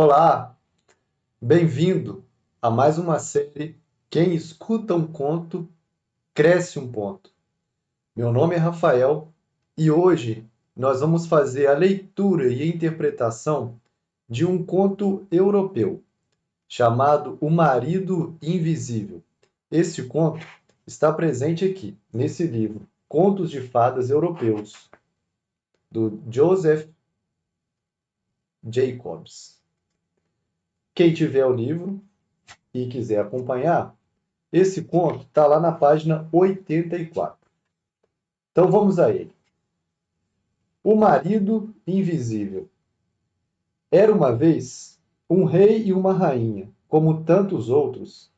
Olá, bem-vindo a mais uma série Quem escuta um conto, cresce um ponto. Meu nome é Rafael e hoje nós vamos fazer a leitura e a interpretação de um conto europeu chamado O Marido Invisível. Este conto está presente aqui, nesse livro, Contos de Fadas Europeus, do Joseph Jacobs. Quem tiver o livro e quiser acompanhar, esse conto está lá na página 84. Então vamos a ele. O Marido Invisível. Era uma vez um rei e uma rainha, como tantos outros,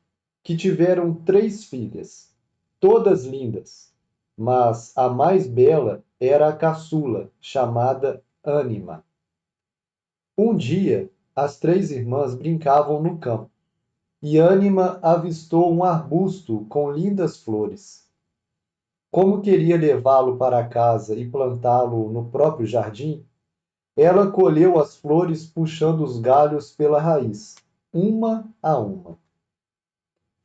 que tiveram 3 filhas, todas lindas, mas a mais bela era a caçula, chamada Ânima. Um dia, as 3 irmãs brincavam no campo, e Ânima avistou um arbusto com lindas flores. Como queria levá-lo para casa e plantá-lo no próprio jardim, ela colheu as flores puxando os galhos pela raiz, uma a uma.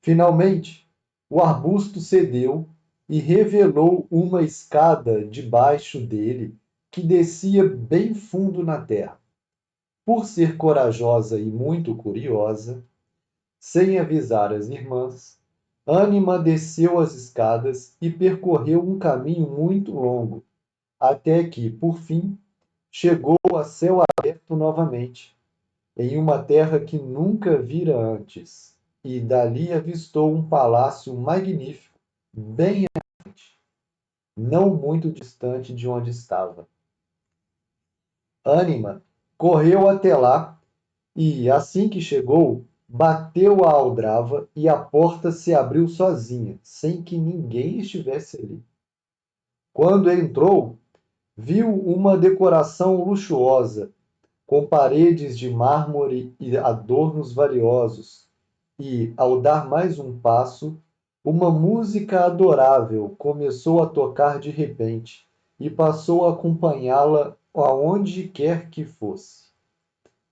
Finalmente, o arbusto cedeu e revelou uma escada debaixo dele que descia bem fundo na terra. Por ser corajosa e muito curiosa, sem avisar as irmãs, Ânima desceu as escadas e percorreu um caminho muito longo, até que, por fim, chegou a céu aberto novamente, em uma terra que nunca vira antes, e dali avistou um palácio magnífico, bem à frente, não muito distante de onde estava. Ânima correu até lá e, assim que chegou, bateu a aldrava e a porta se abriu sozinha, sem que ninguém estivesse ali. Quando entrou, viu uma decoração luxuosa, com paredes de mármore e adornos valiosos, e, ao dar mais um passo, uma música adorável começou a tocar de repente e passou a acompanhá-la aonde quer que fosse.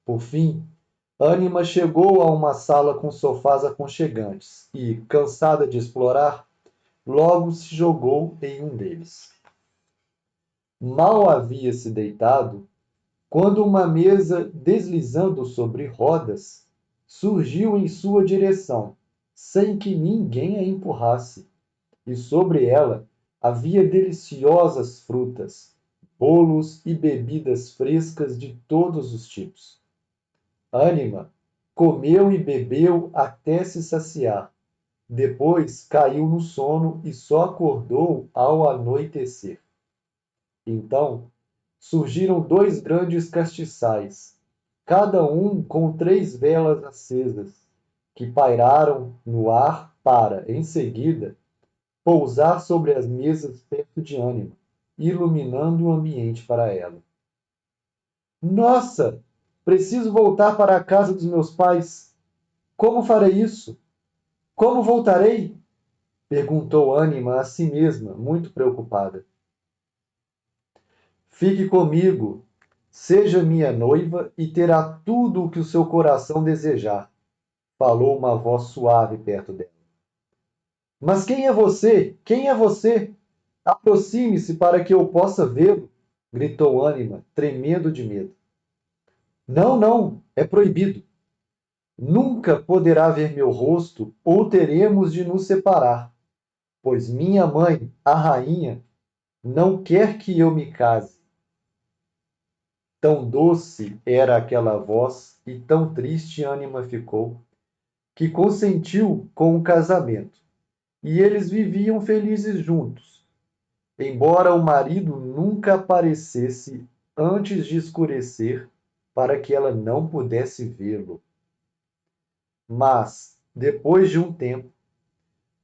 Por fim, Ânima chegou a uma sala com sofás aconchegantes e, cansada de explorar, logo se jogou em um deles. Mal havia se deitado, quando uma mesa, deslizando sobre rodas, surgiu em sua direção, sem que ninguém a empurrasse, e sobre ela havia deliciosas frutas, bolos e bebidas frescas de todos os tipos. Ânima comeu e bebeu até se saciar. Depois caiu no sono e só acordou ao anoitecer. Então surgiram 2 grandes castiçais, cada um com 3 velas acesas, que pairaram no ar para, em seguida, pousar sobre as mesas perto de Ânima, iluminando o ambiente para ela. Nossa! Preciso voltar para a casa dos meus pais. Como farei isso? Como voltarei? Perguntou Ânima a si mesma, muito preocupada. Fique comigo, seja minha noiva e terá tudo o que o seu coração desejar, falou uma voz suave perto dela. Mas quem é você? Quem é você? Aproxime-se para que eu possa vê-lo, gritou Ânima, tremendo de medo. Não, não, é proibido. Nunca poderá ver meu rosto ou teremos de nos separar, pois minha mãe, a rainha, não quer que eu me case. Tão doce era aquela voz e tão triste Ânima ficou, que consentiu com o casamento, e eles viviam felizes juntos, embora o marido nunca aparecesse antes de escurecer para que ela não pudesse vê-lo. Mas, depois de um tempo,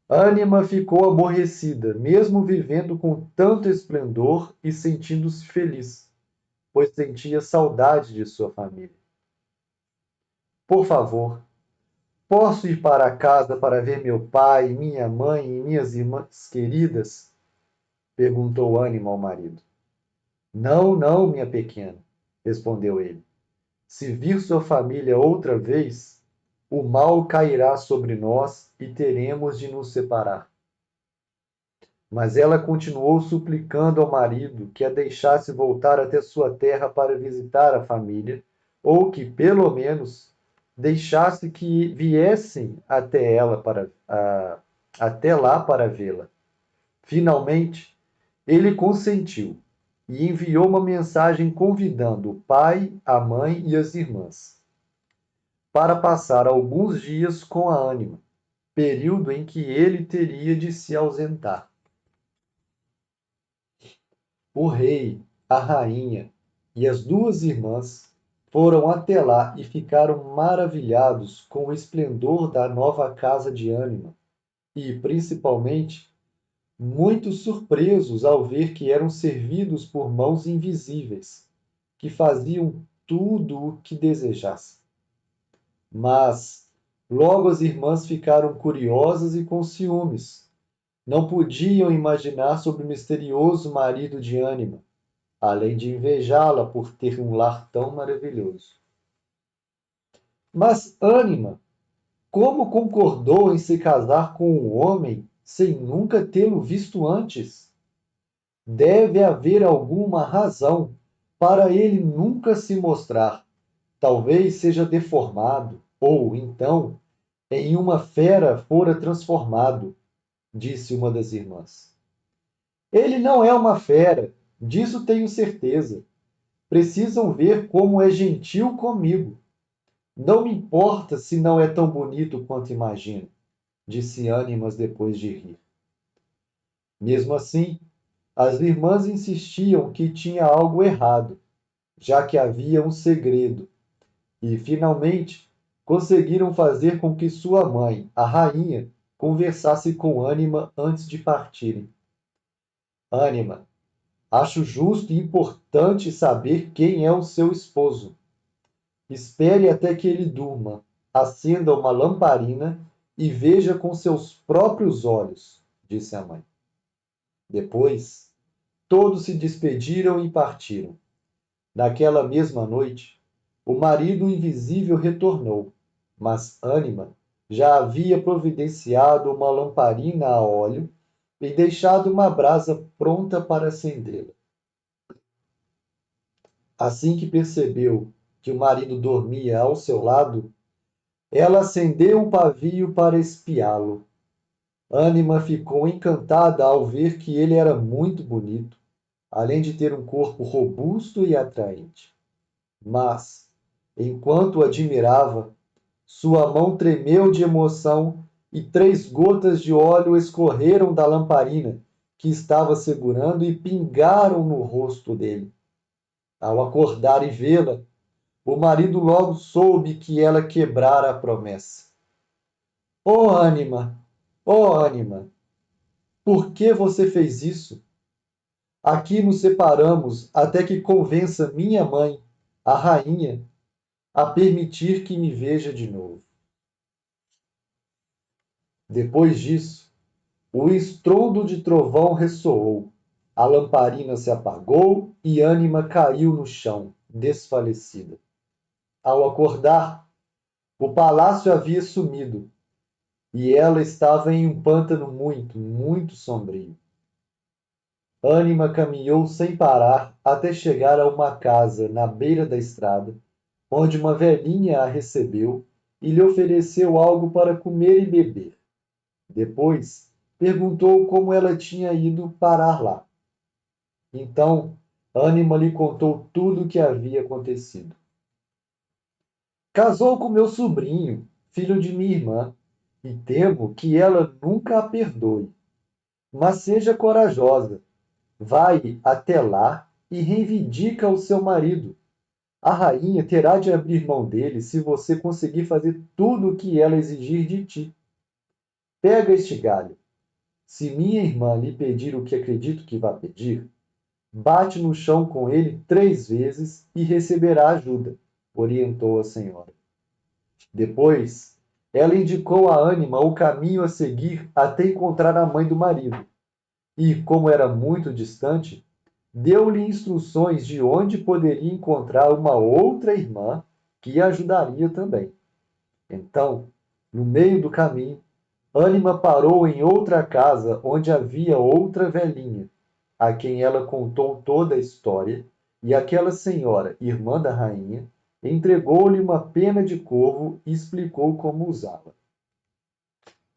Ânima ficou aborrecida, mesmo vivendo com tanto esplendor e sentindo-se feliz, pois sentia saudade de sua família. Por favor, posso ir para casa para ver meu pai, minha mãe e minhas irmãs queridas? Perguntou Ânima ao marido. Não, não, minha pequena, respondeu ele. Se vir sua família outra vez, o mal cairá sobre nós e teremos de nos separar. Mas ela continuou suplicando ao marido que a deixasse voltar até sua terra para visitar a família, ou que, pelo menos, deixasse que viessem até lá para vê-la. Finalmente, ele consentiu e enviou uma mensagem convidando o pai, a mãe e as irmãs para passar alguns dias com a ânima, período em que ele teria de se ausentar. O rei, a rainha e as duas irmãs foram até lá e ficaram maravilhados com o esplendor da nova casa de ânima e, principalmente, muito surpresos ao ver que eram servidos por mãos invisíveis, que faziam tudo o que desejassem. Mas logo as irmãs ficaram curiosas e com ciúmes. Não podiam imaginar sobre o misterioso marido de ânima, além de invejá-la por ter um lar tão maravilhoso. Mas ânima, como concordou em se casar com um homem sem nunca tê-lo visto antes? Deve haver alguma razão para ele nunca se mostrar. Talvez seja deformado, ou então em uma fera fora transformado, disse uma das irmãs. Ele não é uma fera, disso tenho certeza. Precisam ver como é gentil comigo. Não me importa se não é tão bonito quanto imagino, disse Ânimas depois de rir. Mesmo assim, as irmãs insistiam que tinha algo errado, já que havia um segredo, e finalmente conseguiram fazer com que sua mãe, a rainha, conversasse com Ânima antes de partirem. Ânima, acho justo e importante saber quem é o seu esposo. Espere até que ele durma, acenda uma lamparina e veja com seus próprios olhos, disse a mãe. Depois, todos se despediram e partiram. Naquela mesma noite, o marido invisível retornou, mas Ânima já havia providenciado uma lamparina a óleo e deixado uma brasa pronta para acendê-la. Assim que percebeu que o marido dormia ao seu lado, ela acendeu um pavio para espiá-lo. Ânima ficou encantada ao ver que ele era muito bonito, além de ter um corpo robusto e atraente. Mas, enquanto o admirava, sua mão tremeu de emoção e 3 gotas de óleo escorreram da lamparina que estava segurando e pingaram no rosto dele. Ao acordar e vê-la, o marido logo soube que ela quebrara a promessa. Oh, ânima! Oh, ânima! Por que você fez isso? Aqui nos separamos até que convença minha mãe, a rainha, a permitir que me veja de novo. Depois disso, o estrondo de trovão ressoou, a lamparina se apagou e Ânima caiu no chão, desfalecida. Ao acordar, o palácio havia sumido e ela estava em um pântano muito, muito sombrio. Ânima caminhou sem parar até chegar a uma casa na beira da estrada, onde uma velhinha a recebeu e lhe ofereceu algo para comer e beber. Depois, perguntou como ela tinha ido parar lá. Então, Ânima lhe contou tudo o que havia acontecido. Casou com meu sobrinho, filho de minha irmã, e temo que ela nunca a perdoe. Mas seja corajosa. Vai até lá e reivindica o seu marido. A rainha terá de abrir mão dele se você conseguir fazer tudo o que ela exigir de ti. Pega este galho. Se minha irmã lhe pedir o que acredito que vá pedir, bate no chão com ele 3 vezes e receberá ajuda, orientou a senhora. Depois, ela indicou à ânima o caminho a seguir até encontrar a mãe do marido. E, como era muito distante, deu-lhe instruções de onde poderia encontrar uma outra irmã que ajudaria também. Então, no meio do caminho, Ânima parou em outra casa onde havia outra velhinha, a quem ela contou toda a história, e aquela senhora, irmã da rainha, entregou-lhe uma pena de corvo e explicou como usá-la.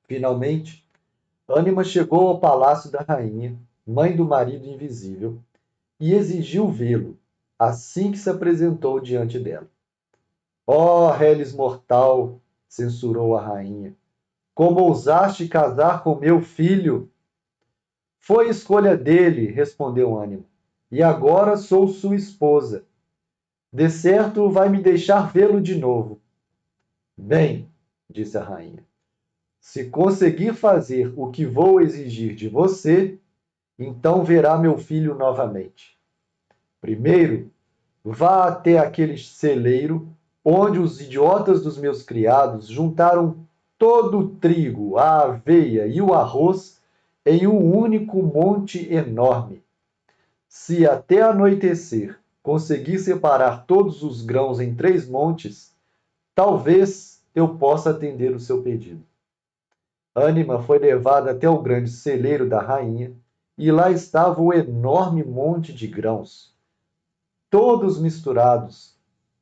Finalmente, Ânima chegou ao palácio da rainha, mãe do marido invisível, e exigiu vê-lo, assim que se apresentou diante dela. Ó, reles mortal, censurou a rainha, como ousaste casar com meu filho? Foi escolha dele, respondeu Ânima, e agora sou sua esposa. De certo vai me deixar vê-lo de novo. Bem, disse a rainha, se conseguir fazer o que vou exigir de você, então verá meu filho novamente. Primeiro, vá até aquele celeiro onde os idiotas dos meus criados juntaram todo o trigo, a aveia e o arroz em um único monte enorme. Se até anoitecer conseguir separar todos os grãos em 3 montes, talvez eu possa atender o seu pedido. Ânima foi levada até o grande celeiro da rainha, e lá estava o enorme monte de grãos, todos misturados.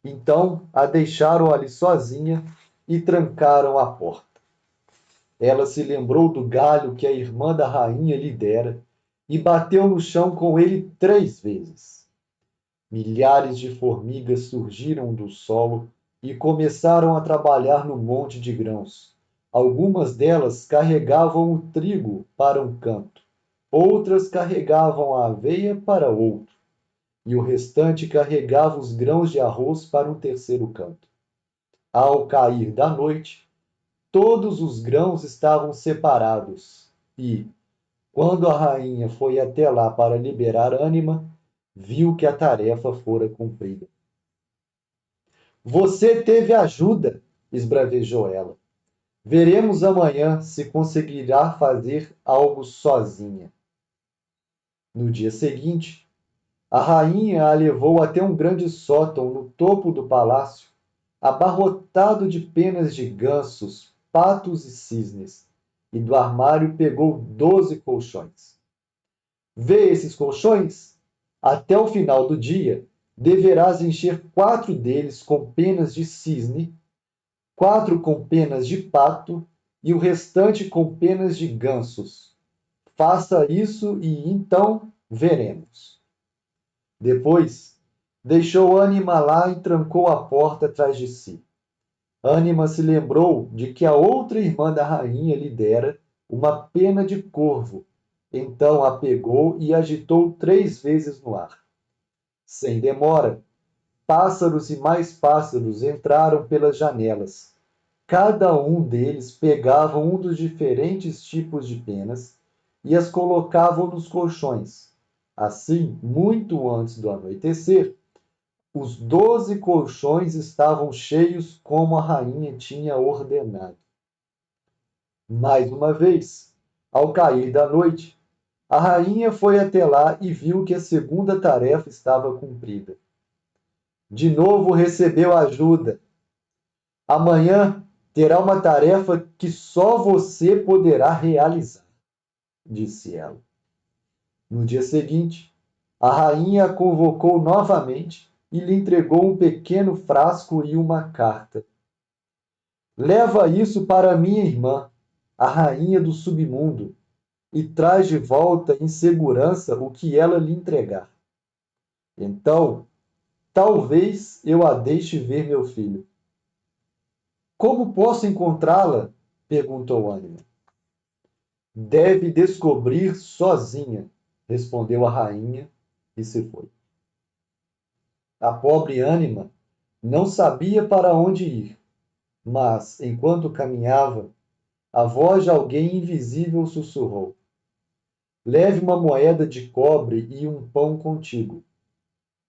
Então a deixaram ali sozinha e trancaram a porta. Ela se lembrou do galho que a irmã da rainha lhe dera e bateu no chão com ele 3 vezes. Milhares de formigas surgiram do solo e começaram a trabalhar no monte de grãos. Algumas delas carregavam o trigo para um canto, outras carregavam a aveia para outro, e o restante carregava os grãos de arroz para um terceiro canto. Ao cair da noite, todos os grãos estavam separados, e, quando a rainha foi até lá para liberar Ânima, viu que a tarefa fora cumprida. Você teve ajuda, esbravejou ela. Veremos amanhã se conseguirá fazer algo sozinha. No dia seguinte, a rainha a levou até um grande sótão no topo do palácio, abarrotado de penas de gansos, patos e cisnes, e do armário pegou 12 colchões. Vê esses colchões? Até o final do dia, deverás encher 4 deles com penas de cisne, 4 com penas de pato e o restante com penas de gansos. Faça isso e então veremos. Depois, deixou Ânima lá e trancou a porta atrás de si. Ânima se lembrou de que a outra irmã da rainha lhe dera uma pena de corvo. Então a pegou e agitou 3 vezes no ar. Sem demora, pássaros e mais pássaros entraram pelas janelas. Cada um deles pegava um dos diferentes tipos de penas e as colocavam nos colchões. Assim, muito antes do anoitecer, os 12 colchões estavam cheios como a rainha tinha ordenado. Mais uma vez, ao cair da noite, a rainha foi até lá e viu que a segunda tarefa estava cumprida. De novo recebeu ajuda. Amanhã terá uma tarefa que só você poderá realizar, disse ela. No dia seguinte, a rainha a convocou novamente e lhe entregou um pequeno frasco e uma carta. Leva isso para minha irmã, a rainha do submundo, e traz de volta em segurança o que ela lhe entregar. Então, talvez eu a deixe ver meu filho. Como posso encontrá-la? Perguntou Ânima. Deve descobrir sozinha, respondeu a rainha e se foi. A pobre Ânima não sabia para onde ir, mas, enquanto caminhava, a voz de alguém invisível sussurrou: Leve uma moeda de cobre e um pão contigo.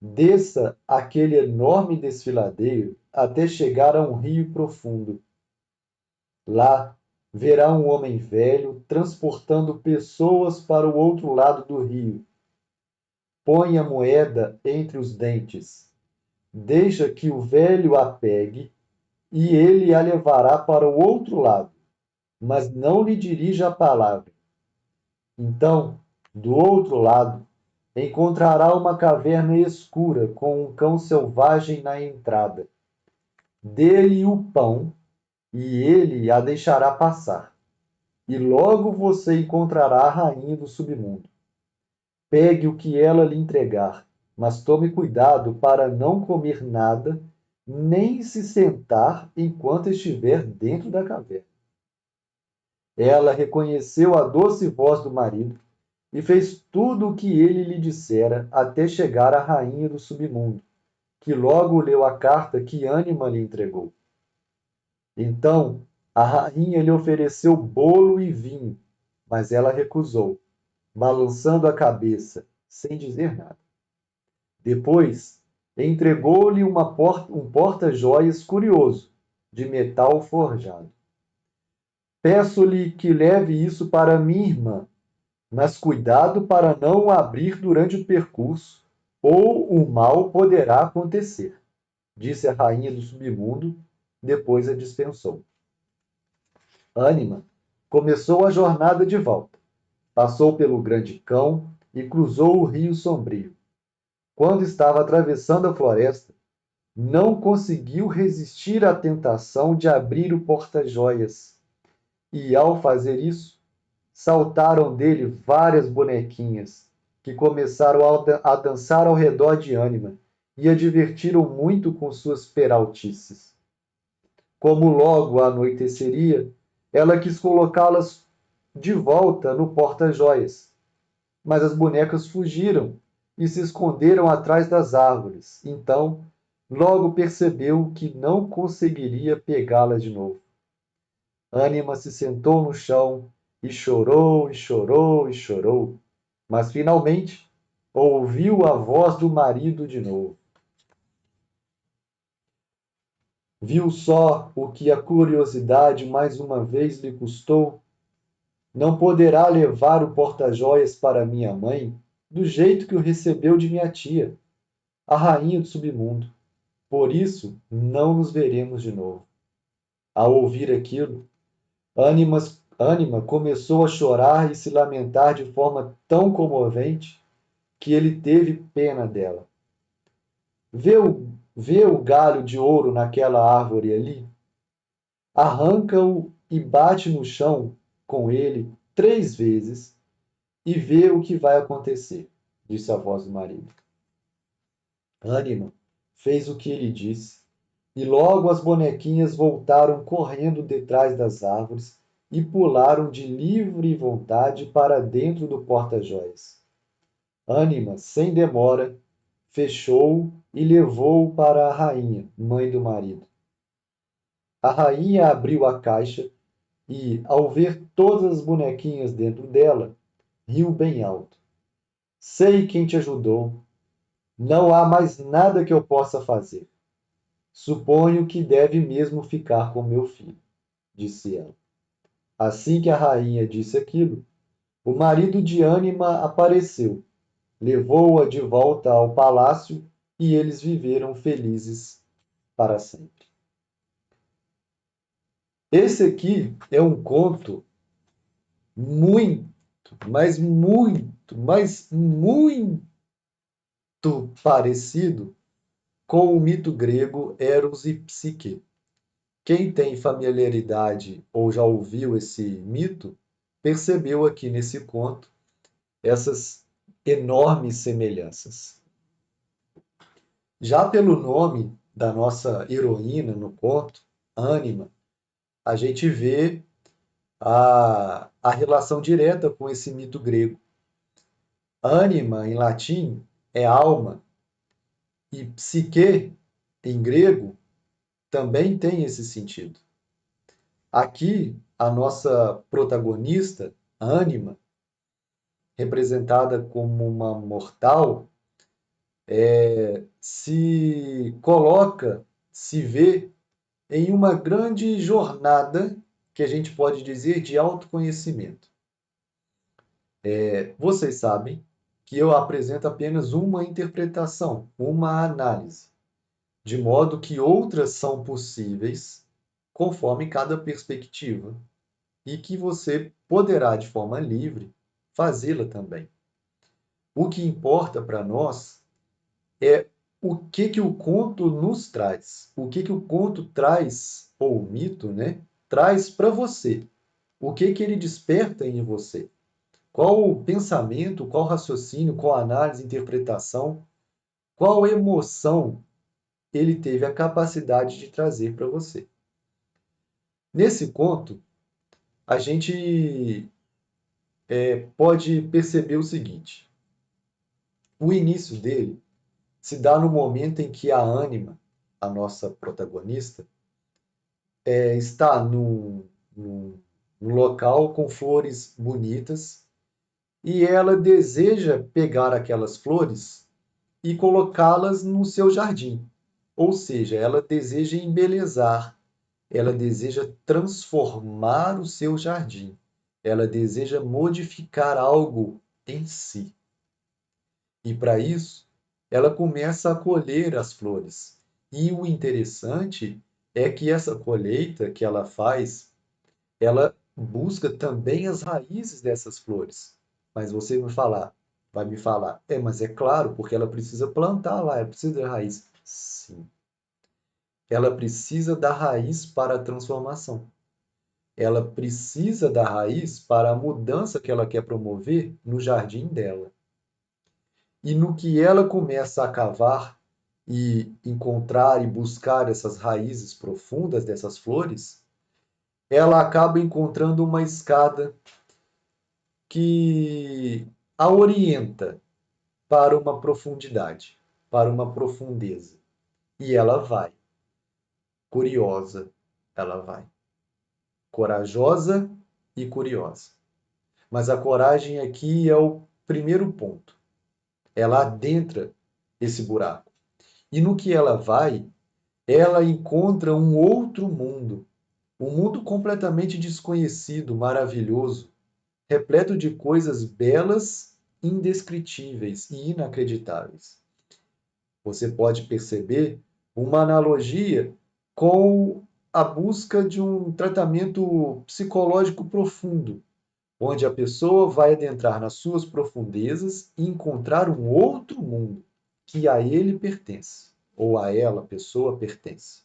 Desça aquele enorme desfiladeiro até chegar a um rio profundo. Lá verá um homem velho transportando pessoas para o outro lado do rio. Põe a moeda entre os dentes. Deixa que o velho a pegue e ele a levará para o outro lado, mas não lhe dirija a palavra. Então, do outro lado, encontrará uma caverna escura com um cão selvagem na entrada. Dê-lhe o pão e ele a deixará passar. E logo você encontrará a rainha do submundo. Pegue o que ela lhe entregar, mas tome cuidado para não comer nada, nem se sentar enquanto estiver dentro da caverna. Ela reconheceu a doce voz do marido e fez tudo o que ele lhe dissera até chegar à rainha do submundo, que logo leu a carta que Ânima lhe entregou. Então a rainha lhe ofereceu bolo e vinho, mas ela recusou, balançando a cabeça, sem dizer nada. Depois, entregou-lhe um porta-joias curioso, de metal forjado. Peço-lhe que leve isso para minha irmã, mas cuidado para não o abrir durante o percurso, ou o mal poderá acontecer, disse a rainha do submundo, depois a dispensou. Ânima começou a jornada de volta. Passou pelo grande cão e cruzou o rio sombrio. Quando estava atravessando a floresta, não conseguiu resistir à tentação de abrir o porta-joias. E, ao fazer isso, saltaram dele várias bonequinhas, que começaram a dançar ao redor de Ânima e a divertiram muito com suas peraltices. Como logo anoiteceria, ela quis colocá-las de volta no porta-joias, mas as bonecas fugiram e se esconderam atrás das árvores. Então, logo percebeu que não conseguiria pegá-las de novo. Ânima se sentou no chão e chorou, e chorou, e chorou, mas finalmente ouviu a voz do marido de novo. Viu só o que a curiosidade mais uma vez lhe custou? Não poderá levar o porta-joias para minha mãe do jeito que o recebeu de minha tia, a rainha do submundo. Por isso, não nos veremos de novo. Ao ouvir aquilo, Ânima começou a chorar e se lamentar de forma tão comovente que ele teve pena dela. Vê o galho de ouro naquela árvore ali? Arranca-o e bate no chão com ele 3 vezes e vê o que vai acontecer, disse a voz do marido. Ânima fez o que ele disse, e logo as bonequinhas voltaram correndo detrás das árvores e pularam de livre vontade para dentro do porta-joias. Ânima, sem demora, fechou e levou-o para a rainha, mãe do marido. A rainha abriu a caixa e, ao ver todas as bonequinhas dentro dela, riu bem alto. Sei quem te ajudou. Não há mais nada que eu possa fazer. Suponho que deve mesmo ficar com meu filho, disse ela. Assim que a rainha disse aquilo, o marido de Ânima apareceu, levou-a de volta ao palácio e eles viveram felizes para sempre. Esse aqui é um conto muito, mas muito parecido com o mito grego Eros e Psique. Quem tem familiaridade ou já ouviu esse mito, percebeu aqui nesse conto essas enormes semelhanças. Já pelo nome da nossa heroína no conto, Ânima, a gente vê a relação direta com esse mito grego. Ânima, em latim, é alma, e psique, em grego, também tem esse sentido. Aqui, a nossa protagonista, Ânima, representada como uma mortal, se coloca, se vê em uma grande jornada que a gente pode dizer de autoconhecimento. Vocês sabem que eu apresento apenas uma interpretação, uma análise. de modo que outras são possíveis conforme cada perspectiva, e que você poderá, de forma livre, fazê-la também. O que importa para nós é o que o conto nos traz, o que o conto traz, ou o mito, né, traz para você, o que ele desperta em você. Qual o pensamento, qual o raciocínio, qual a análise, interpretação, qual emoção ele teve a capacidade de trazer para você. Nesse conto, a gente pode perceber o seguinte: o início dele se dá no momento em que a ânima, a nossa protagonista, está num local com flores bonitas e ela deseja pegar aquelas flores e colocá-las no seu jardim. Ou seja, ela deseja embelezar, ela deseja transformar o seu jardim, ela deseja modificar algo em si. E para isso, ela começa a colher as flores. E o interessante é que essa colheita que ela faz, ela busca também as raízes dessas flores. Mas você vai me falar, mas é claro, porque ela precisa plantar lá, ela precisa da raiz. Sim, ela precisa da raiz para a transformação. Ela precisa da raiz para a mudança que ela quer promover no jardim dela. E no que ela começa a cavar e encontrar e buscar essas raízes profundas dessas flores, ela acaba encontrando uma escada que a orienta para uma profundidade, para uma profundeza. E ela vai, curiosa, ela vai, corajosa e curiosa. Mas a coragem aqui é o primeiro ponto. Ela adentra esse buraco. E no que ela vai, ela encontra um outro mundo, um mundo completamente desconhecido, maravilhoso, repleto de coisas belas, indescritíveis e inacreditáveis. Você pode perceber uma analogia com a busca de um tratamento psicológico profundo, onde a pessoa vai adentrar nas suas profundezas e encontrar um outro mundo que a ele pertence, ou a ela, a pessoa, pertence.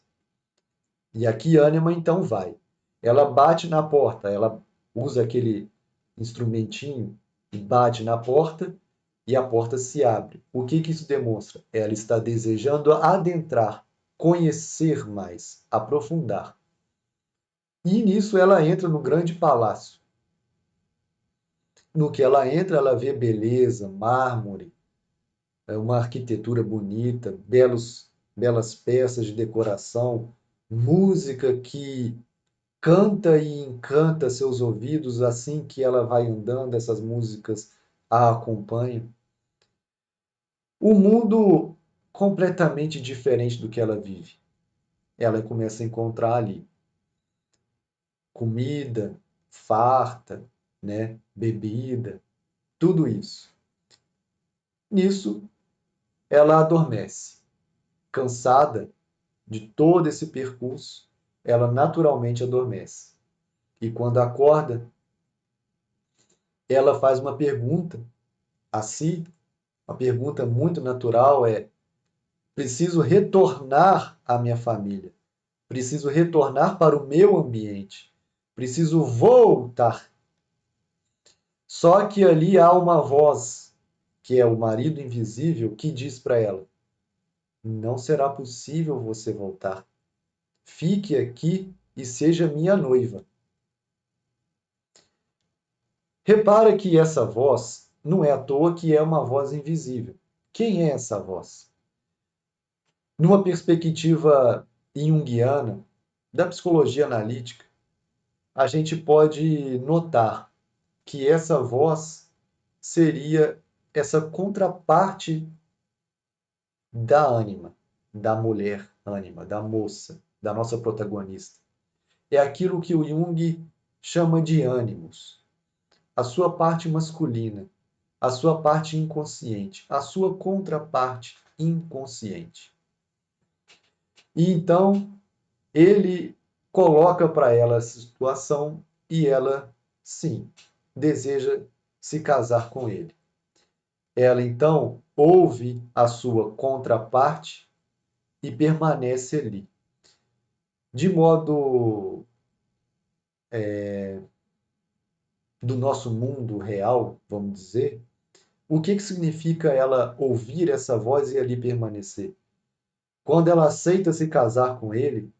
E aqui Anima então vai. Ela bate na porta, ela usa aquele instrumentinho e bate na porta e a porta se abre. O que isso demonstra? Ela está desejando adentrar, conhecer mais, aprofundar. E nisso ela entra no grande palácio. No que ela entra, ela vê beleza, mármore, uma arquitetura bonita, belas peças de decoração, música que canta e encanta seus ouvidos assim que ela vai andando, essas músicas a acompanham. O mundo completamente diferente do que ela vive. Ela começa a encontrar ali comida, farta, né, bebida, tudo isso. Nisso, ela adormece. Cansada de todo esse percurso, ela naturalmente adormece. E quando acorda, ela faz uma pergunta a si, uma pergunta muito natural é: preciso retornar à minha família, preciso retornar para o meu ambiente, preciso voltar. Só que ali há uma voz, que é o marido invisível, que diz para ela: não será possível você voltar. Fique aqui e seja minha noiva. Repara que essa voz não é à toa que é uma voz invisível. Quem é essa voz? Numa perspectiva junguiana, da psicologia analítica, a gente pode notar que essa voz seria essa contraparte da ânima, da mulher ânima, da moça, da nossa protagonista. É aquilo que o Jung chama de ânimos, a sua parte masculina, a sua parte inconsciente, a sua contraparte inconsciente. E então ele coloca para ela essa situação e ela, sim, deseja se casar com ele. Ela então ouve a sua contraparte e permanece ali. De modo do nosso mundo real, vamos dizer, o que significa ela ouvir essa voz e ali permanecer? Quando ela aceita se casar com ele,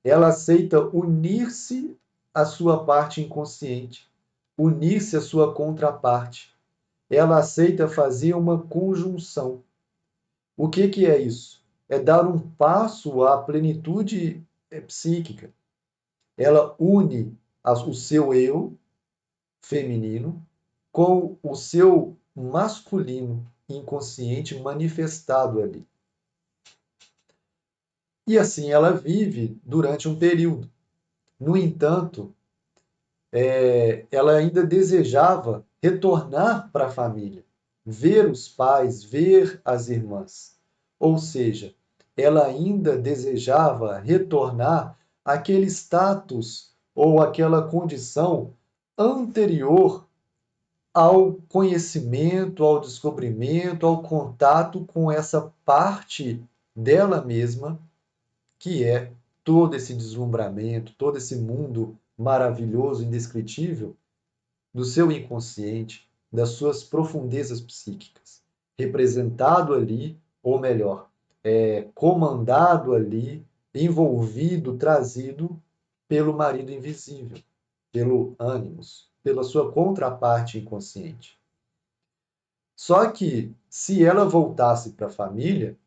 ela aceita unir-se à sua parte inconsciente, unir-se à sua contraparte. Ela aceita fazer uma conjunção. O que é isso? É dar um passo à plenitude psíquica. Ela une o seu eu feminino com o seu masculino inconsciente manifestado ali. E assim ela vive durante um período. No entanto, ela ainda desejava retornar para a família, ver os pais, ver as irmãs. Ou seja, ela ainda desejava retornar àquele status ou àquela condição anterior ao conhecimento, ao descobrimento, ao contato com essa parte dela mesma, que é todo esse deslumbramento, todo esse mundo maravilhoso, indescritível, do seu inconsciente, das suas profundezas psíquicas, representado ali, ou melhor, comandado ali, envolvido, trazido pelo marido invisível, pelo ânimos, pela sua contraparte inconsciente. Só que, se ela voltasse para a família,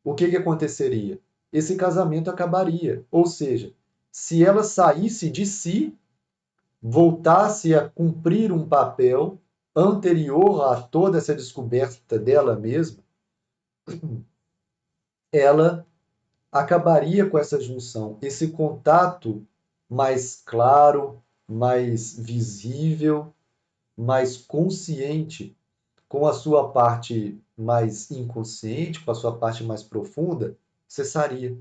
o que aconteceria? Esse casamento acabaria. Ou seja, se ela saísse de si, voltasse a cumprir um papel anterior a toda essa descoberta dela mesma, ela acabaria com essa junção, esse contato mais claro, mais visível, mais consciente com a sua parte mais inconsciente, com a sua parte mais profunda, cessaria.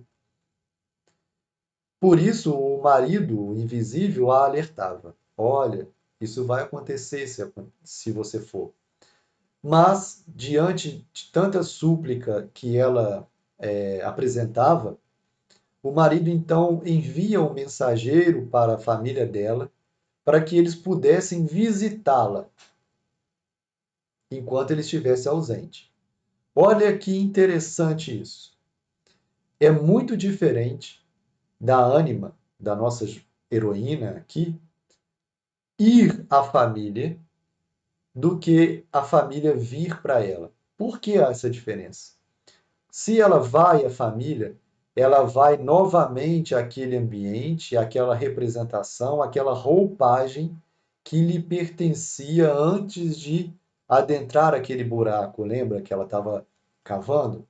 Por isso, o marido invisível a alertava: olha, isso vai acontecer se você for. Mas, diante de tanta súplica que ela apresentava, o marido então envia um mensageiro para a família dela, para que eles pudessem visitá-la enquanto ele estivesse ausente. Olha que interessante isso. É muito diferente da ânima, da nossa heroína aqui, ir à família do que a família vir para ela. Por que há essa diferença? Se ela vai à família, ela vai novamente àquele ambiente, àquela representação, àquela roupagem que lhe pertencia antes de adentrar aquele buraco. Lembra que ela estava cavando?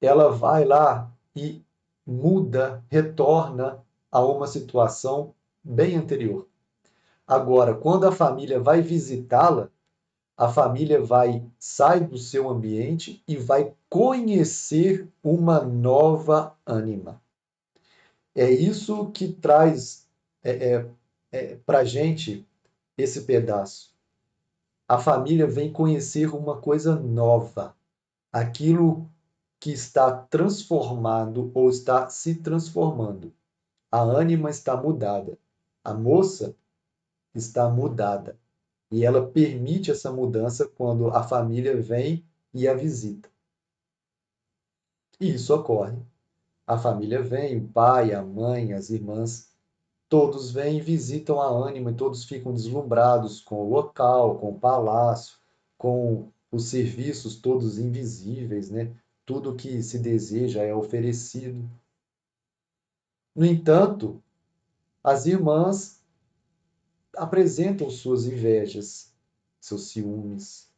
Ela vai lá e muda, retorna a uma situação bem anterior. Agora, quando a família vai visitá-la, a família sai do seu ambiente e vai conhecer uma nova ânima. É isso que traz para a gente esse pedaço. A família vem conhecer uma coisa nova, aquilo que está transformado ou está se transformando. A ânima está mudada, a moça está mudada. E ela permite essa mudança quando a família vem e a visita. E isso ocorre. A família vem, o pai, a mãe, as irmãs, todos vêm e visitam a ânima e todos ficam deslumbrados com o local, com o palácio, com os serviços todos invisíveis, né? Tudo que se deseja é oferecido. No entanto, as irmãs apresentam suas invejas, seus ciúmes,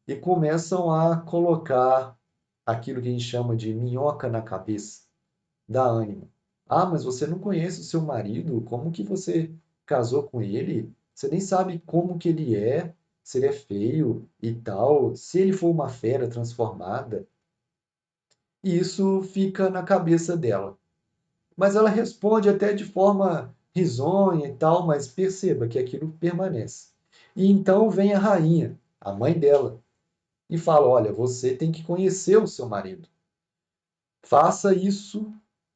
e começam a colocar aquilo que a gente chama de minhoca na cabeça da ânima. Ah, mas você não conhece o seu marido? Como que você casou com ele? Você nem sabe como que ele é, se ele é feio e tal, se ele for uma fera transformada. E isso fica na cabeça dela. Mas ela responde até de forma risonha e tal, mas perceba que aquilo permanece. E então vem a rainha, a mãe dela, e fala: Olha, você tem que conhecer o seu marido. Faça isso,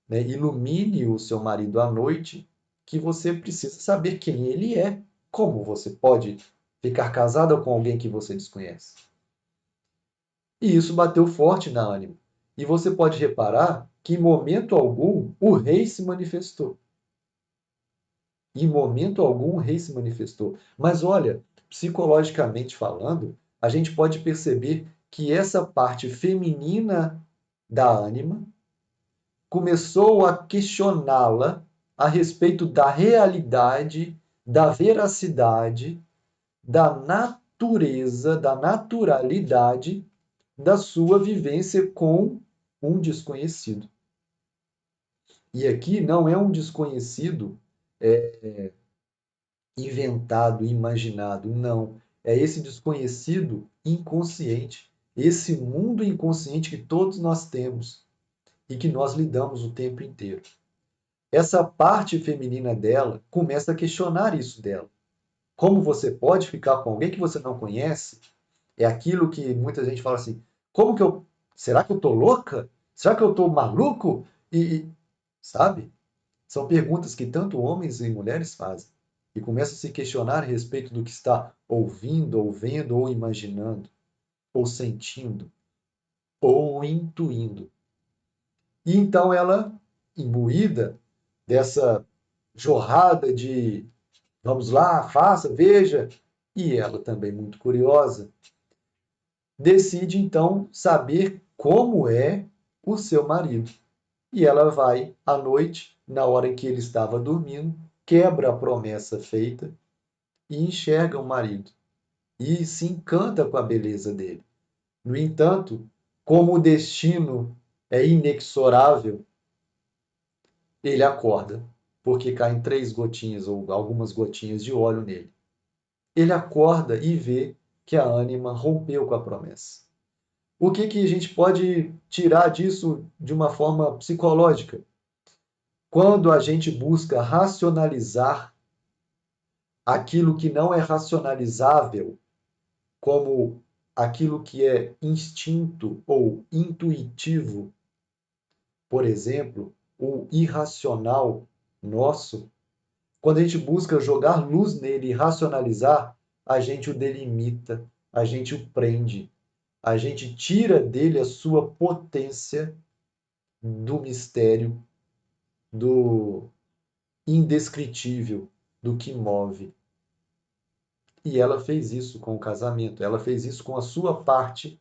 né? Ilumine o seu marido à noite, que você precisa saber quem ele é. Como você pode ficar casada com alguém que você desconhece? E isso bateu forte na ânima. E você pode reparar que em momento algum o rei se manifestou. Em momento algum o rei se manifestou. Mas olha, psicologicamente falando, a gente pode perceber que essa parte feminina da ânima começou a questioná-la a respeito da realidade, da veracidade, da natureza, da naturalidade da sua vivência com um desconhecido. E aqui não é um desconhecido inventado, imaginado, não. É esse desconhecido inconsciente, esse mundo inconsciente que todos nós temos e que nós lidamos o tempo inteiro. Essa parte feminina dela começa a questionar isso dela. Como você pode ficar com alguém que você não conhece? É aquilo que muita gente fala assim: como que eu. Será que eu tô louca? Será que eu tô maluco? Sabe? São perguntas que tanto homens e mulheres fazem. E começam a se questionar a respeito do que está ouvindo, ou vendo, ou imaginando, ou sentindo, ou intuindo. E então ela, imbuída dessa jorrada de vamos lá, faça, veja, e ela também muito curiosa, decide então saber como é o seu marido. E ela vai à noite, na hora em que ele estava dormindo, quebra a promessa feita e enxerga o marido e se encanta com a beleza dele. No entanto, como o destino é inexorável, ele acorda, porque caem 3 gotinhas ou algumas gotinhas de óleo nele. Ele acorda e vê que a ânima rompeu com a promessa. O que, que a gente pode tirar disso de uma forma psicológica? Quando a gente busca racionalizar aquilo que não é racionalizável, como aquilo que é instinto ou intuitivo, por exemplo, o irracional nosso, quando a gente busca jogar luz nele e racionalizar, a gente o delimita, a gente o prende, a gente tira dele a sua potência do mistério, do indescritível, do que move. E ela fez isso com o casamento, ela fez isso com a sua parte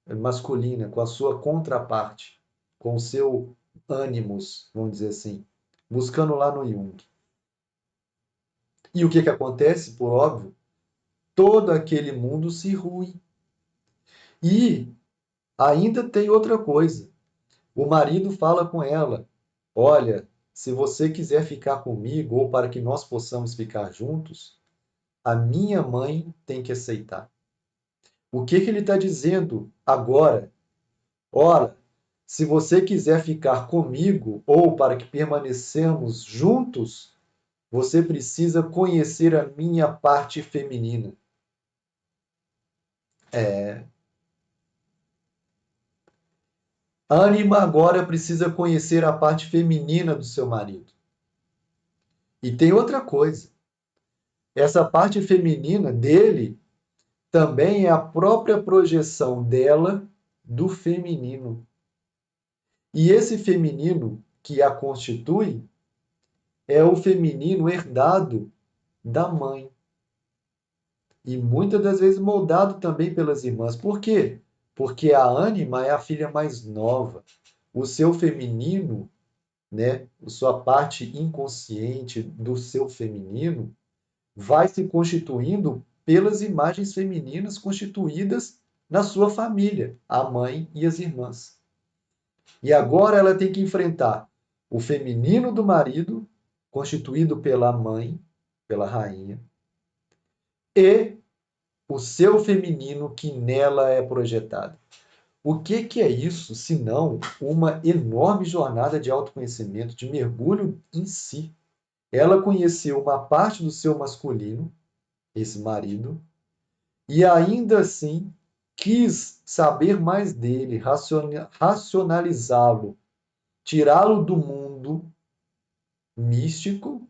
masculina, com a sua contraparte, com o seu ânimos, vamos dizer assim, buscando lá no Jung. E o que, que acontece? Por óbvio, todo aquele mundo se rui. E ainda tem outra coisa. O marido fala com ela: Olha, se você quiser ficar comigo ou para que nós possamos ficar juntos, a minha mãe tem que aceitar. O que, que ele está dizendo agora? Ora, se você quiser ficar comigo ou para que permaneçamos juntos, você precisa conhecer a minha parte feminina. É, a ânima agora precisa conhecer a parte feminina do seu marido. E tem outra coisa. Essa parte feminina dele também é a própria projeção dela do feminino. E esse feminino que a constitui é o feminino herdado da mãe. E muitas das vezes moldado também pelas irmãs. Por quê? Porque a ânima é a filha mais nova. O seu feminino, né, a sua parte inconsciente do seu feminino, vai se constituindo pelas imagens femininas constituídas na sua família, a mãe e as irmãs. E agora ela tem que enfrentar o feminino do marido, constituído pela mãe, pela rainha, e o seu feminino que nela é projetado. O que que é isso, senão uma enorme jornada de autoconhecimento, de mergulho em si? Ela conheceu uma parte do seu masculino, esse marido, e ainda assim quis saber mais dele, racionalizá-lo, tirá-lo do mundo místico.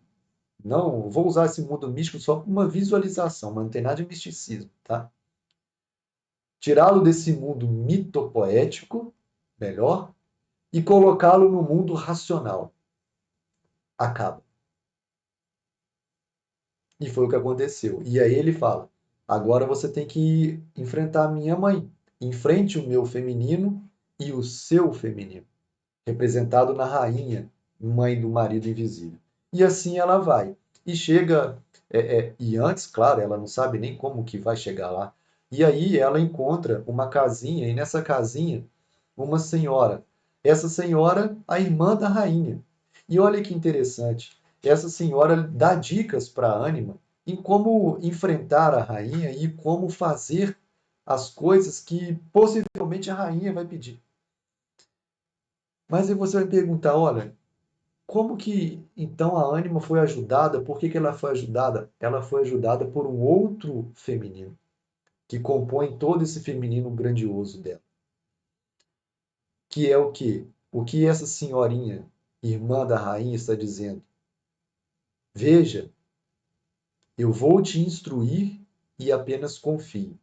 Não, vou usar esse mundo místico só como uma visualização, mas não tem nada de misticismo, tá? Tirá-lo desse mundo mitopoético, melhor, e colocá-lo no mundo racional. Acaba. E foi o que aconteceu. E aí ele fala: agora você tem que enfrentar a minha mãe. Enfrente o meu feminino e o seu feminino, representado na rainha, mãe do marido invisível. E assim ela vai. E chega. E antes, claro, ela não sabe nem como que vai chegar lá. E aí ela encontra uma casinha, e nessa casinha, uma senhora. Essa senhora, a irmã da rainha. E olha que interessante. Essa senhora dá dicas para a Ânima em como enfrentar a rainha e como fazer as coisas que possivelmente a rainha vai pedir. Mas aí você vai perguntar, olha, como que então a Ânima foi ajudada? Por que que ela foi ajudada? Ela foi ajudada por um outro feminino, que compõe todo esse feminino grandioso dela. Que é o quê? O que essa senhorinha, irmã da rainha, está dizendo? Veja, eu vou te instruir e apenas confie.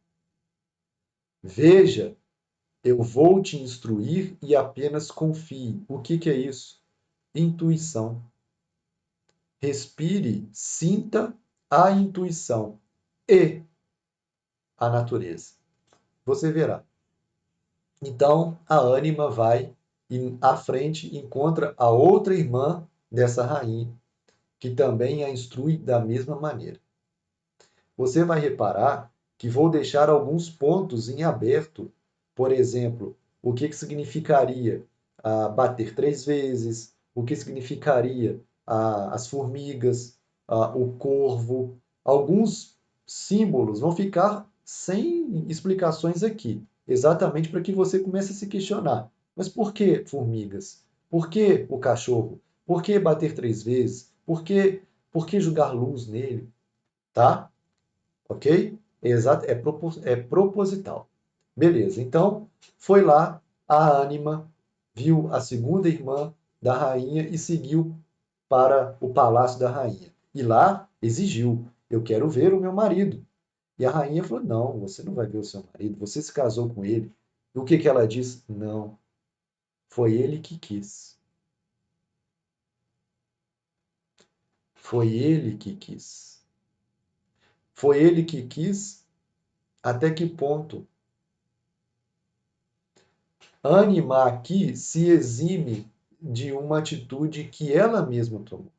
Veja, eu vou te instruir e apenas confie. O que que é isso? Intuição. Respire, sinta a intuição e a natureza. Você verá. Então, a ânima vai à frente e encontra a outra irmã dessa rainha, que também a instrui da mesma maneira. Você vai reparar que vou deixar alguns pontos em aberto. Por exemplo, o que significaria bater 3 vezes, o que significaria as formigas, o corvo. Alguns símbolos vão ficar sem explicações aqui, exatamente para que você comece a se questionar. Mas por que formigas? Por que o cachorro? Por que bater 3 vezes? Por que jogar luz nele? Tá? Ok? É proposital. Beleza, então foi lá a ânima, viu a segunda irmã da rainha e seguiu para o palácio da rainha. E lá exigiu: eu quero ver o meu marido. E a rainha falou: não, você não vai ver o seu marido, você se casou com ele. E o que que ela diz? Não, foi ele que quis. Foi ele que quis. Foi ele que quis até que ponto? Anima aqui se exime de uma atitude que ela mesma tomou.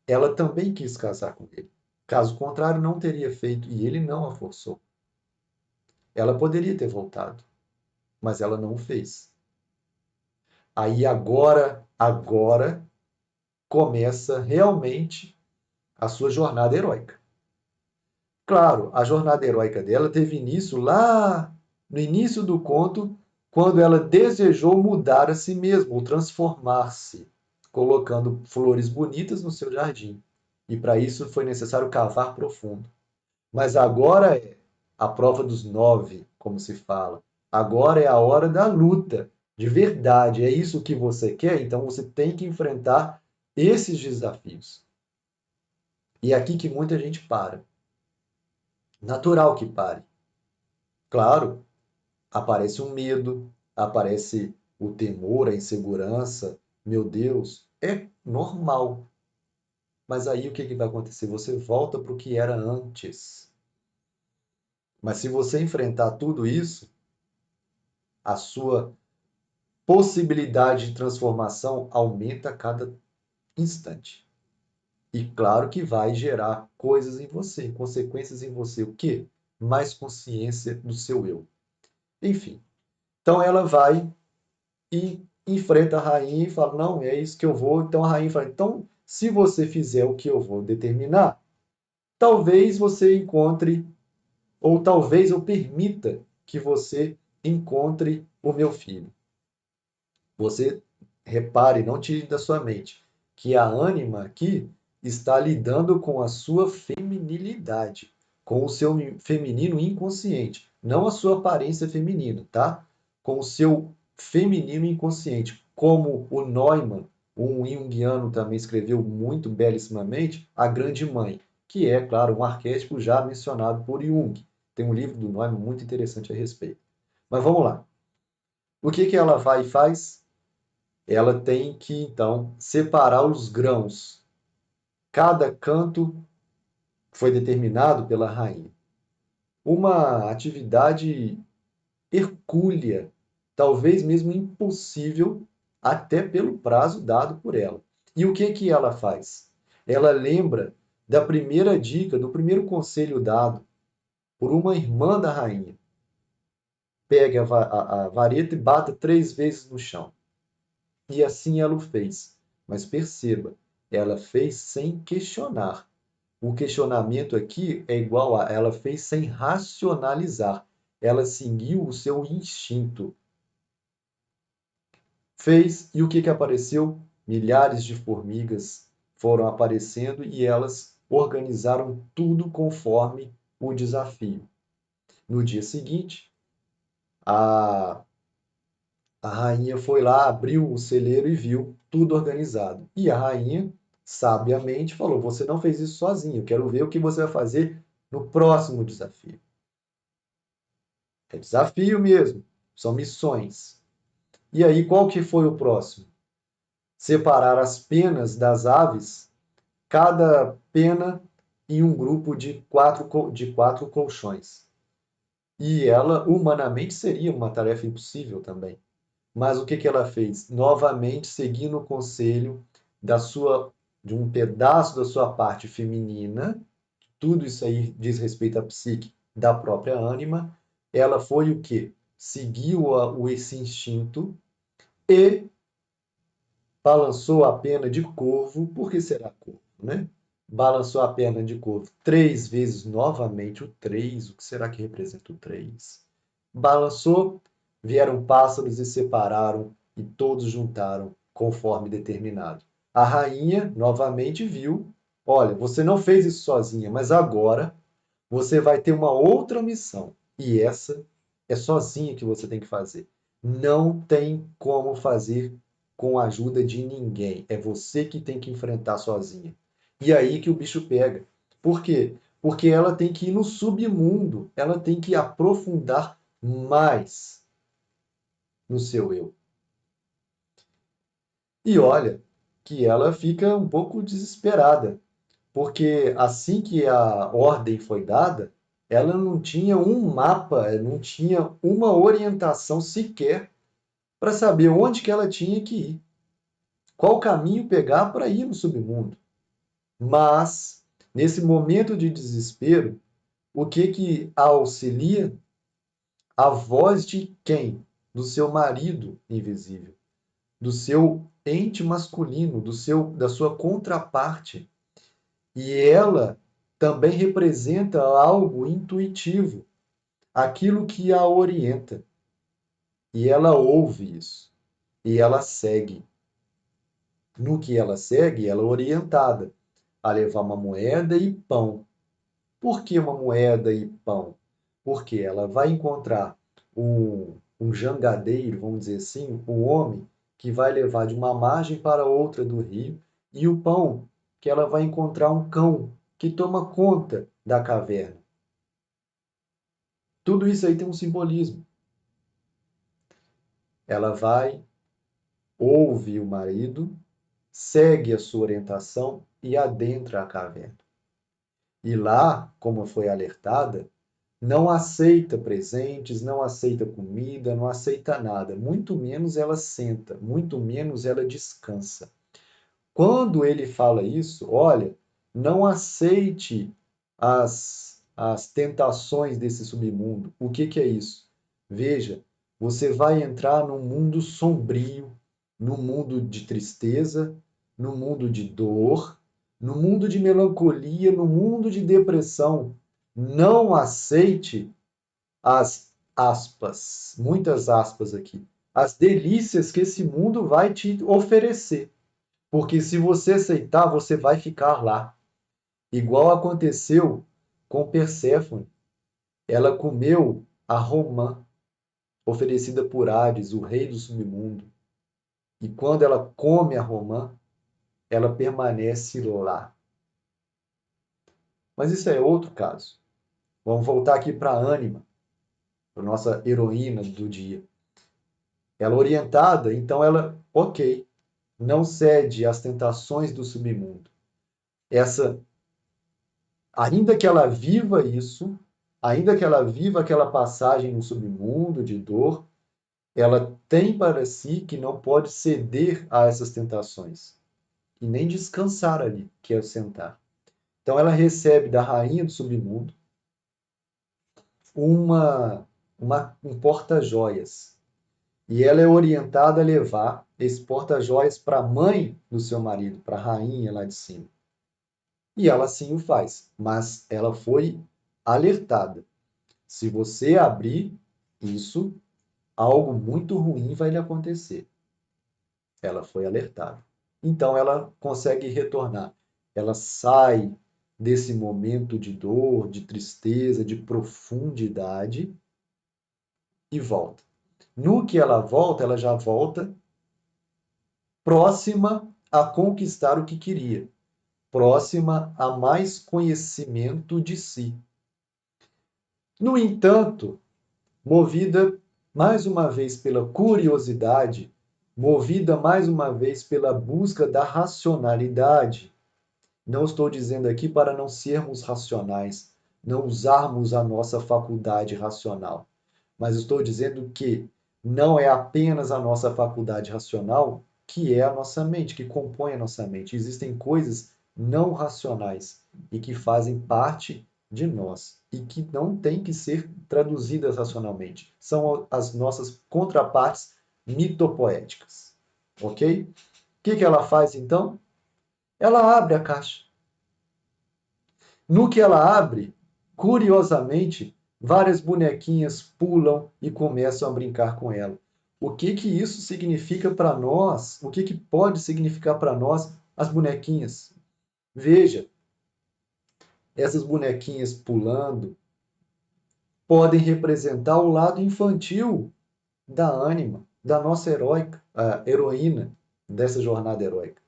Ela também quis casar com ele. Caso contrário, não teria feito e ele não a forçou. Ela poderia ter voltado, mas ela não o fez. Aí agora começa realmente a sua jornada heróica. Claro, a jornada heróica dela teve início lá no início do conto, quando ela desejou mudar a si mesma, ou transformar-se, colocando flores bonitas no seu jardim. E para isso foi necessário cavar profundo. Mas agora é a prova dos 9, como se fala. Agora é a hora da luta, de verdade. É isso que você quer? Então você tem que enfrentar esses desafios. E é aqui que muita gente para. Natural que pare. Claro, aparece um medo, aparece o temor, a insegurança. Meu Deus, é normal. Mas aí o que que vai acontecer? Você volta para o que era antes. Mas se você enfrentar tudo isso, a sua possibilidade de transformação aumenta a cada instante. E claro que vai gerar coisas em você, consequências em você. O quê? Mais consciência do seu eu. Enfim. Então ela vai e enfrenta a rainha e fala: não, é isso que eu vou. Então a rainha fala: então, se você fizer o que eu vou determinar, talvez você encontre, ou talvez eu permita que você encontre o meu filho. Você repare, não tire da sua mente, que a ânima aqui está lidando com a sua feminilidade, com o seu feminino inconsciente, não a sua aparência feminina, tá? Com o seu feminino inconsciente, como o Neumann, um junguiano também escreveu muito belíssimamente, A Grande Mãe, que é, claro, um arquétipo já mencionado por Jung. Tem um livro do Neumann muito interessante a respeito. Mas vamos lá. O que que ela vai e faz? Ela tem que, então, separar os grãos. Cada canto foi determinado pela rainha. Uma atividade hercúlea, talvez mesmo impossível, até pelo prazo dado por ela. E o que que ela faz? Ela lembra da primeira dica, do primeiro conselho dado por uma irmã da rainha. Pegue a vareta e bata 3 vezes no chão. E assim ela o fez. Mas perceba, ela fez sem questionar. O questionamento aqui é igual a ela fez sem racionalizar. Ela seguiu o seu instinto. Fez, e o que que apareceu? Milhares de formigas foram aparecendo e elas organizaram tudo conforme o desafio. No dia seguinte, a A rainha foi lá, abriu o celeiro e viu tudo organizado. E a rainha, sabiamente, falou: Você não fez isso sozinho, eu quero ver o que você vai fazer no próximo desafio. É desafio mesmo, são missões. E aí, qual que foi o próximo? Separar as penas das aves, cada pena em um grupo de quatro colchões. E ela, humanamente, seria uma tarefa impossível também. Mas o que que ela fez? Novamente, seguindo o conselho da sua, de um pedaço da sua parte feminina, tudo isso aí diz respeito à psique da própria ânima, ela foi o quê? Seguiu esse instinto e balançou a pena de corvo. Por que será corvo, né? Balançou a pena de corvo 3 vezes novamente o 3. O que será que representa o 3? Balançou, vieram pássaros e separaram, e todos juntaram conforme determinado. A rainha novamente viu: olha, você não fez isso sozinha, mas agora você vai ter uma outra missão. E essa é sozinha que você tem que fazer. Não tem como fazer com a ajuda de ninguém. É você que tem que enfrentar sozinha. E aí que o bicho pega. Por quê? Porque ela tem que ir no submundo, ela tem que aprofundar mais no seu eu. E olha que ela fica um pouco desesperada, porque assim que a ordem foi dada, ela não tinha um mapa, não tinha uma orientação sequer para saber onde que ela tinha que ir, qual caminho pegar para ir no submundo. Mas, nesse momento de desespero, o que que a auxilia? A voz de quem? Do seu marido invisível, do seu ente masculino, da sua contraparte. E ela também representa algo intuitivo, aquilo que a orienta. E ela ouve isso. E ela segue. No que ela segue, ela é orientada a levar uma moeda e pão. Por que uma moeda e pão? Porque ela vai encontrar um jangadeiro, vamos dizer assim, um homem que vai levar de uma margem para outra do rio, e o pão, que ela vai encontrar um cão que toma conta da caverna. Tudo isso aí tem um simbolismo. Ela vai, ouve o marido, segue a sua orientação e adentra a caverna. E lá, como foi alertada, não aceita presentes, não aceita comida, não aceita nada. Muito menos ela senta, muito menos ela descansa. Quando ele fala isso, olha, não aceite as tentações desse submundo. O que que é isso? Veja, você vai entrar num mundo sombrio, num mundo de tristeza, num mundo de dor, num mundo de melancolia, num mundo de depressão. Não aceite as aspas, muitas aspas aqui, as delícias que esse mundo vai te oferecer. Porque se você aceitar, você vai ficar lá. Igual aconteceu com Perséfone. Ela comeu a romã oferecida por Hades, o rei do submundo. E quando ela come a romã, ela permanece lá. Mas isso é outro caso. Vamos voltar aqui para a Ânima, para a nossa heroína do dia. Ela orientada, então ela, ok, não cede às tentações do submundo. Essa, ainda que ela viva isso, ainda que ela viva aquela passagem no submundo de dor, ela tem para si que não pode ceder a essas tentações e nem descansar ali, que é sentar. Então ela recebe da rainha do submundo uma, um porta-joias. E ela é orientada a levar esse porta-joias para a mãe do seu marido, para a rainha lá de cima. E ela sim o faz, mas ela foi alertada. Se você abrir isso, algo muito ruim vai lhe acontecer. Ela foi alertada. Então ela consegue retornar. Ela sai desse momento de dor, de tristeza, de profundidade e volta. No que ela já volta próxima a conquistar o que queria, próxima a mais conhecimento de si. No entanto, movida mais uma vez pela curiosidade, movida mais uma vez pela busca da racionalidade. Não estou dizendo aqui para não sermos racionais, não usarmos a nossa faculdade racional, mas estou dizendo que não é apenas a nossa faculdade racional que é a nossa mente, que compõe a nossa mente. Existem coisas não racionais e que fazem parte de nós e que não têm que ser traduzidas racionalmente. São as nossas contrapartes mitopoéticas. Ok? O que ela faz então? Ela abre a caixa. No que ela abre, curiosamente, várias bonequinhas pulam e começam a brincar com ela. O que que isso significa para nós? O que que pode significar para nós as bonequinhas? Veja, essas bonequinhas pulando podem representar o lado infantil da ânima, da nossa heroica, heroína dessa jornada heróica.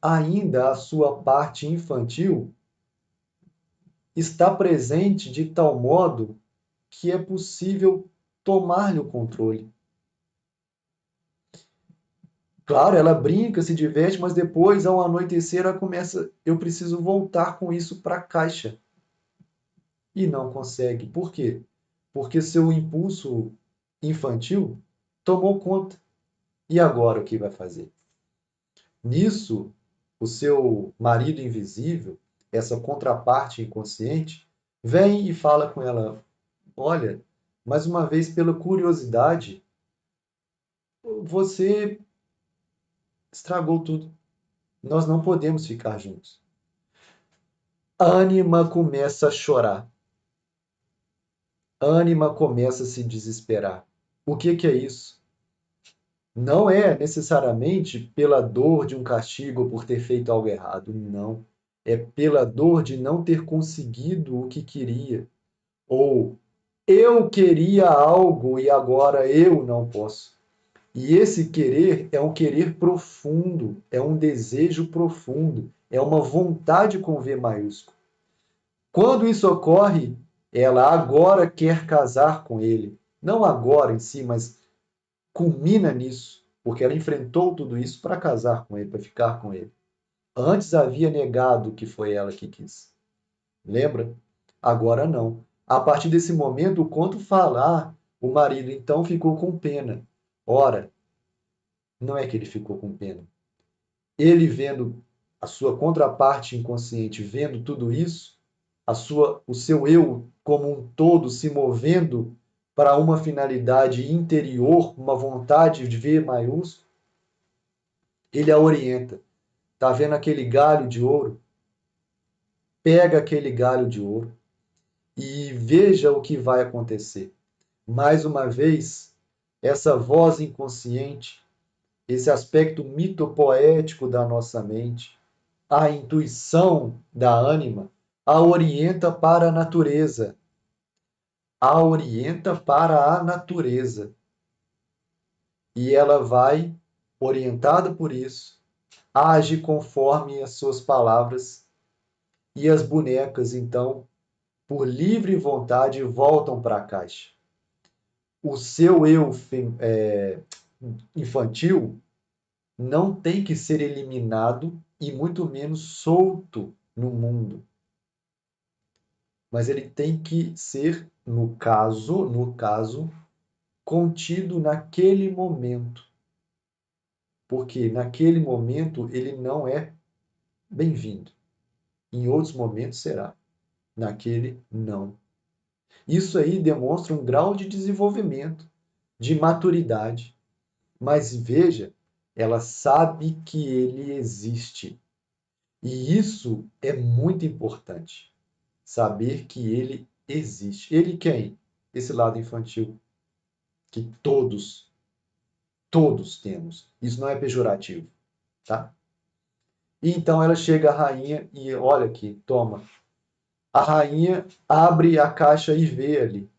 Ainda a sua parte infantil está presente de tal modo que é possível tomar-lhe o controle. Claro, ela brinca, se diverte, mas depois, ao anoitecer, ela começa, eu preciso voltar com isso para a caixa. E não consegue. Por quê? Porque seu impulso infantil tomou conta. E agora o que vai fazer? Nisso, o seu marido invisível, essa contraparte inconsciente, vem e fala com ela: olha, mais uma vez, pela curiosidade, você estragou tudo. Nós não podemos ficar juntos. A ânima começa a chorar. A ânima começa a se desesperar. O que que é isso? Não é necessariamente pela dor de um castigo por ter feito algo errado. Não. É pela dor de não ter conseguido o que queria. Ou eu queria algo e agora eu não posso. E esse querer é um querer profundo, é um desejo profundo, é uma vontade com V maiúsculo. Quando isso ocorre, ela agora quer casar com ele. Não agora em si, mas culmina nisso, porque ela enfrentou tudo isso para casar com ele, para ficar com ele. Antes havia negado que foi ela que quis. Lembra? Agora não. A partir desse momento, o conto fala: o marido então ficou com pena. Ora, não é que ele ficou com pena. Ele vendo a sua contraparte inconsciente, vendo tudo isso, o seu eu como um todo se movendo para uma finalidade interior, uma vontade de ver maiúsculo, ele a orienta. Está vendo aquele galho de ouro? Pega aquele galho de ouro e veja o que vai acontecer. Mais uma vez, essa voz inconsciente, esse aspecto mitopoético da nossa mente, a intuição da ânima, a orienta para a natureza. A orienta para a natureza. E ela vai, orientada por isso, age conforme as suas palavras, e as bonecas, então, por livre vontade, voltam para a caixa. O seu eu infantil não tem que ser eliminado e muito menos solto no mundo, mas ele tem que ser, no caso, contido naquele momento, porque naquele momento ele não é bem-vindo. Em outros momentos será, naquele não. Isso aí demonstra um grau de desenvolvimento, de maturidade. Mas veja, ela sabe que ele existe. E isso é muito importante. Saber que ele existe. Ele quem? Esse lado infantil que todos temos. Isso não é pejorativo, tá? E então ela chega à rainha e olha aqui, toma. A rainha abre a caixa e vê ali.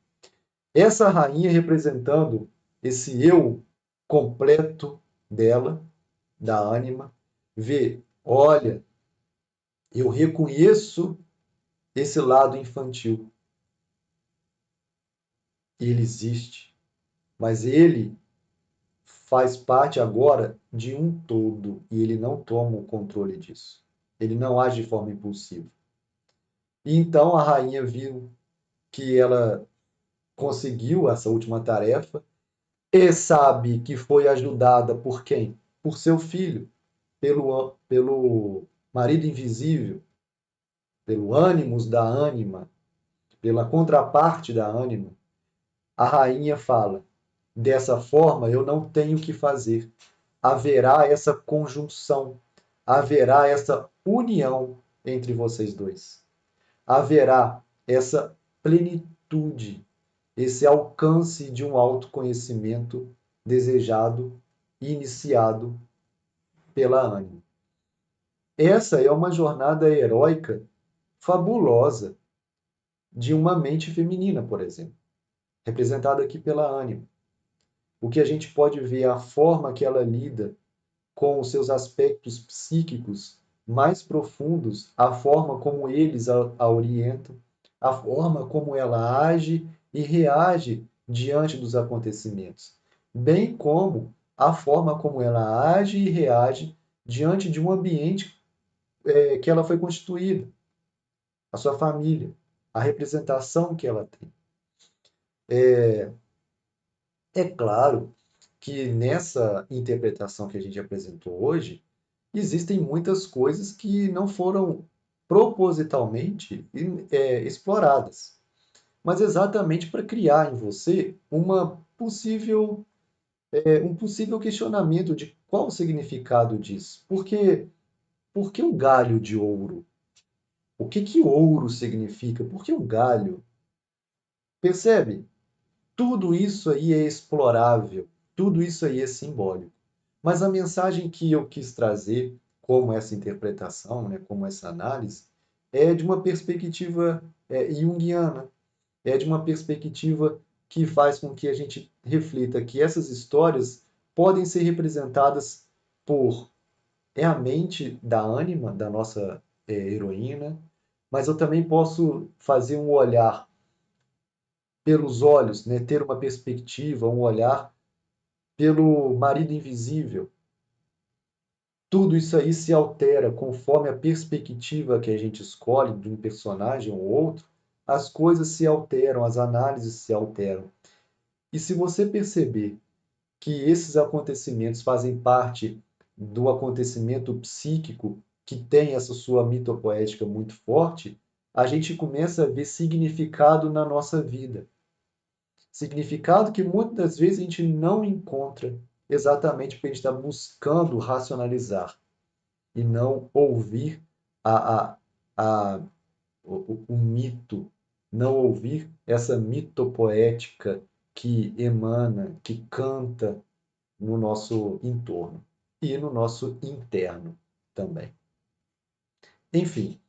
Essa rainha representando esse eu completo dela, da ânima, vê, olha, eu reconheço esse lado infantil. Ele existe, mas ele faz parte agora de um todo e ele não toma o controle disso. Ele não age de forma impulsiva. E então a rainha viu que ela conseguiu essa última tarefa e sabe que foi ajudada por quem? Por seu filho, pelo marido invisível, pelo ânimos da ânima, pela contraparte da ânima. A rainha fala: dessa forma eu não tenho o que fazer. Haverá essa conjunção, haverá essa união entre vocês dois. Haverá essa plenitude, esse alcance de um autoconhecimento desejado e iniciado pela ânima. Essa é uma jornada heróica fabulosa de uma mente feminina, por exemplo, representada aqui pela ânima. O que a gente pode ver é a forma que ela lida com os seus aspectos psíquicos mais profundos, a forma como eles a orientam, a forma como ela age e reage diante dos acontecimentos, bem como a forma como ela age e reage diante de um ambiente que ela foi constituída, a sua família, a representação que ela tem. É claro que nessa interpretação que a gente apresentou hoje, existem muitas coisas que não foram propositalmente exploradas, mas exatamente para criar em você um possível questionamento de qual o significado disso. Por que um galho de ouro? O que que ouro significa? Por que um galho? Percebe? Tudo isso aí é explorável, tudo isso aí é simbólico. Mas a mensagem que eu quis trazer, como essa interpretação, né, como essa análise, é de uma perspectiva junguiana, é de uma perspectiva que faz com que a gente reflita que essas histórias podem ser representadas por a mente da ânima da nossa heroína, mas eu também posso fazer um olhar pelos olhos, né, ter uma perspectiva, um olhar pelo marido invisível. Tudo isso aí se altera conforme a perspectiva que a gente escolhe de um personagem ou outro, as coisas se alteram, as análises se alteram. E se você perceber que esses acontecimentos fazem parte do acontecimento psíquico que tem essa sua mitopoética muito forte, a gente começa a ver significado na nossa vida. Significado que muitas das vezes a gente não encontra exatamente porque a gente está buscando racionalizar e não ouvir a, a, a, o mito, não ouvir essa mitopoética que emana, que canta no nosso entorno e no nosso interno também. Enfim,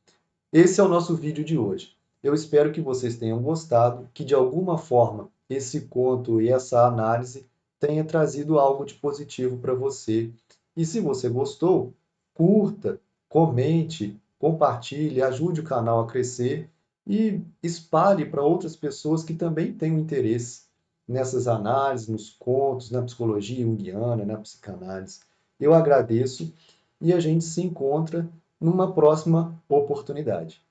esse é o nosso vídeo de hoje. Eu espero que vocês tenham gostado, que de alguma forma esse conto e essa análise tenha trazido algo de positivo para você. E se você gostou, curta, comente, compartilhe, ajude o canal a crescer e espalhe para outras pessoas que também tenham interesse nessas análises, nos contos, na psicologia junguiana, na psicanálise. Eu agradeço e a gente se encontra numa próxima oportunidade.